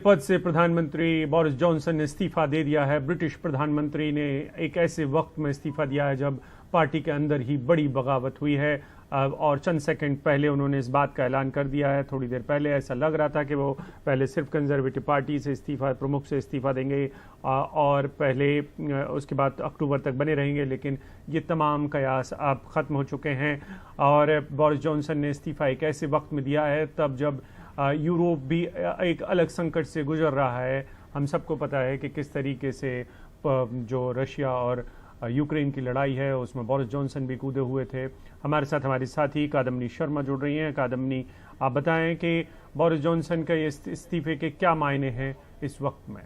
पद से प्रधानमंत्री बोरिस जॉनसन ने इस्तीफा दे दिया है। ब्रिटिश प्रधानमंत्री ने एक ऐसे वक्त में इस्तीफा दिया है जब पार्टी के अंदर ही बड़ी बगावत हुई है और चंद सेकंड पहले उन्होंने इस बात का ऐलान कर दिया है। थोड़ी देर पहले ऐसा लग रहा था कि वो पहले सिर्फ कंजर्वेटिव पार्टी से इस्तीफा, प्रमुख से इस्तीफा देंगे और पहले उसके बाद अक्टूबर तक बने रहेंगे, लेकिन ये तमाम कयास अब ख़त्म हो चुके हैं और बोरिस जॉनसन ने इस्तीफा एक ऐसे वक्त में दिया है तब जब यूरोप भी एक अलग संकट से गुजर रहा है। हम सबको पता है कि किस तरीके से जो रशिया और यूक्रेन की लड़ाई है उसमें बोरिस जॉनसन भी कूदे हुए थे। हमारे साथ हमारी साथी कादम्बनी शर्मा जुड़ रही हैं। कादम्बनी, आप बताएं कि बोरिस जॉनसन के इस्तीफे के क्या मायने हैं इस वक्त में?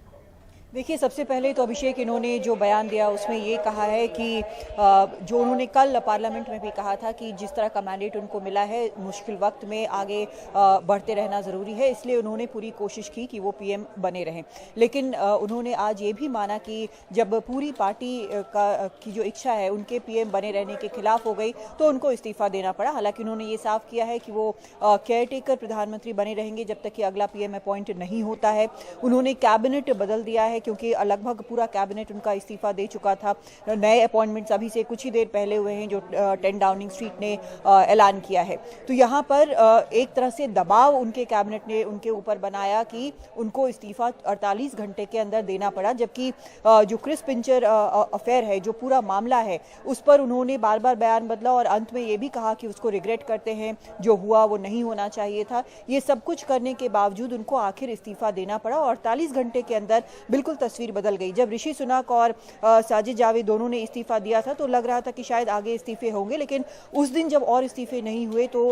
देखिए, सबसे पहले तो अभिषेक, इन्होंने जो बयान दिया उसमें ये कहा है कि जो उन्होंने कल पार्लियामेंट में भी कहा था कि जिस तरह का मैंडेट उनको मिला है मुश्किल वक्त में आगे बढ़ते रहना ज़रूरी है, इसलिए उन्होंने पूरी कोशिश की कि वो पीएम बने रहें। लेकिन उन्होंने आज ये भी माना कि जब पूरी पार्टी की जो इच्छा है उनके पीएम बने रहने के खिलाफ हो गई तो उनको इस्तीफा देना पड़ा। हालांकि उन्होंने ये साफ किया है कि वो केयर टेकर प्रधानमंत्री बने रहेंगे जब तक कि अगला पीएम अपॉइंट नहीं होता है। उन्होंने कैबिनेट बदल दिया है क्योंकि लगभग पूरा कैबिनेट उनका इस्तीफा दे चुका था। नए अपॉइंटमेंट्स अभी से कुछ ही देर पहले हुए हैं जो 10 डाउनिंग स्ट्रीट ने ऐलान किया है। तो यहाँ पर एक तरह से दबाव उनके कैबिनेट ने उनके ऊपर बनाया कि उनको इस्तीफा 48 घंटे के अंदर देना पड़ा, जबकि जो क्रिस पिंचर अफेयर है, जो पूरा मामला है, उस पर उन्होंने बार बार बयान बदला और अंत में ये भी कहा कि उसको रिग्रेट करते हैं, जो हुआ वो नहीं होना चाहिए था। ये सब कुछ करने के बावजूद उनको आखिर इस्तीफा देना पड़ा और 48 घंटे के अंदर बिल्कुल तस्वीर बदल गई। जब ऋषि सुनक और साजिद जावेद दोनों ने इस्तीफा दिया था तो लग रहा था कि शायद आगे इस्तीफे होंगे, लेकिन उस दिन जब और इस्तीफे नहीं हुए तो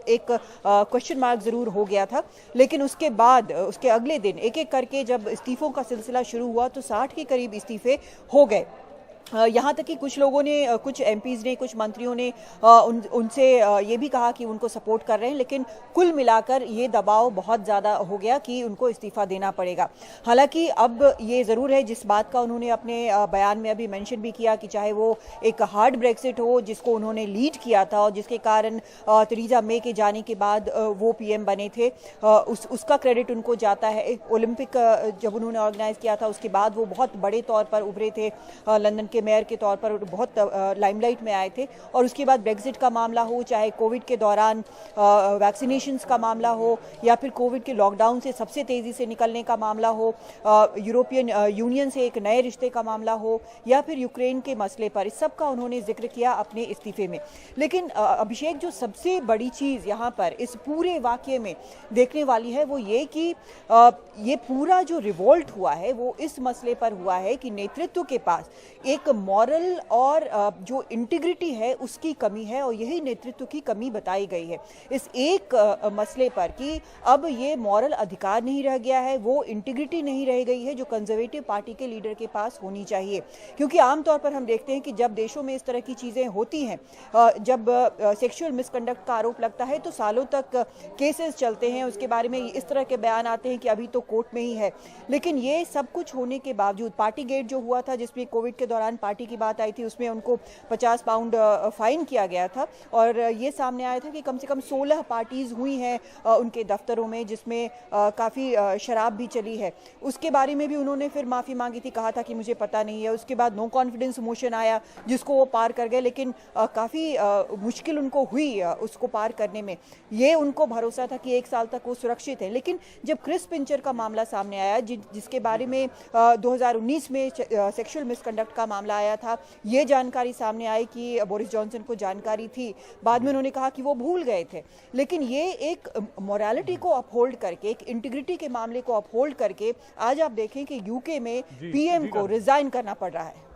एक क्वेश्चन मार्क जरूर हो गया था। लेकिन उसके बाद उसके अगले दिन एक एक करके जब इस्तीफों का सिलसिला शुरू हुआ तो 60 के करीब इस्तीफे हो गए। यहाँ तक कि कुछ लोगों ने, कुछ एमपीज़ ने, कुछ मंत्रियों ने उनसे ये भी कहा कि उनको सपोर्ट कर रहे हैं, लेकिन कुल मिलाकर ये दबाव बहुत ज़्यादा हो गया कि उनको इस्तीफा देना पड़ेगा। हालांकि अब ये ज़रूर है, जिस बात का उन्होंने अपने बयान में अभी मेंशन भी किया कि चाहे वो एक हार्ड ब्रेक्सिट हो जिसको उन्होंने लीड किया था और जिसके कारण थेरेसा मे के जाने के बाद वो पीएम बने थे, उसका क्रेडिट उनको जाता है। ओलंपिक जब उन्होंने ऑर्गेनाइज किया था उसके बाद वो बहुत बड़े तौर पर उभरे थे, लंदन के मेयर के तौर पर बहुत लाइमलाइट में आए थे। और उसके बाद ब्रेक्जिट का मामला हो, चाहे कोविड के दौरान वैक्सीनेशंस का मामला हो, या फिर कोविड के लॉकडाउन से सबसे तेज़ी से निकलने का मामला हो, यूरोपियन यूनियन से एक नए रिश्ते का मामला हो, या फिर यूक्रेन के मसले पर, इस सब का उन्होंने जिक्र किया अपने इस्तीफे में। लेकिन अभिषेक, जो सबसे बड़ी चीज़ यहाँ पर इस पूरे वाक़ये में देखने वाली है वो ये कि ये पूरा जो रिवोल्ट हुआ है वो इस मसले पर हुआ है कि नेतृत्व के पास एक मॉरल और जो इंटीग्रिटी है उसकी कमी है, और यही नेतृत्व की कमी बताई गई है इस एक मसले पर कि अब ये मॉरल अधिकार नहीं रह गया है, वो इंटीग्रिटी नहीं रह गई है जो कंजर्वेटिव पार्टी के लीडर के पास होनी चाहिए। क्योंकि आमतौर पर हम देखते हैं कि जब देशों में इस तरह की चीज़ें होती हैं, जब सेक्सुअल मिसकंडक्ट का आरोप लगता है तो सालों तक केसेस चलते हैं, उसके बारे में इस तरह के बयान आते हैं कि अभी तो कोर्ट में ही है। लेकिन ये सब कुछ होने के बावजूद पार्टी गेट जो हुआ था, जिसमें कोविड के दौरान पार्टी की बात आई थी, उसमें उनको 50 पाउंड फाइन किया गया था और ये सामने आया था कि कम से कम 16 पार्टीज हुई हैं उनके दफ्तरों में, जिसमें काफ़ी शराब भी चली है। उसके बारे में भी उन्होंने फिर माफ़ी मांगी थी, कहा था कि मुझे पता नहीं है। उसके बाद नो कॉन्फिडेंस मोशन आया जिसको वो पार कर गए, लेकिन काफ़ी मुश्किल उनको हुई उसको पार करने में। ये उनको भरोसा था कि 1 साल तक वो सुरक्षित है। लेकिन जब क्रिस पिंचर का मामला सामने आया, जिसके बारे में 2019 में सेक्सुअल मिसकंडक्ट का मामला आया था, ये जानकारी सामने आई कि बोरिस जॉनसन को जानकारी थी, बाद में उन्होंने कहा कि वो भूल गए थे। लेकिन ये एक मोरालिटी को अपहोल्ड करके, एक इंटीग्रिटी के मामले को अपहोल्ड करके आज आप देखें कि यूके में पीएम को रिजाइन करना पड़ रहा है।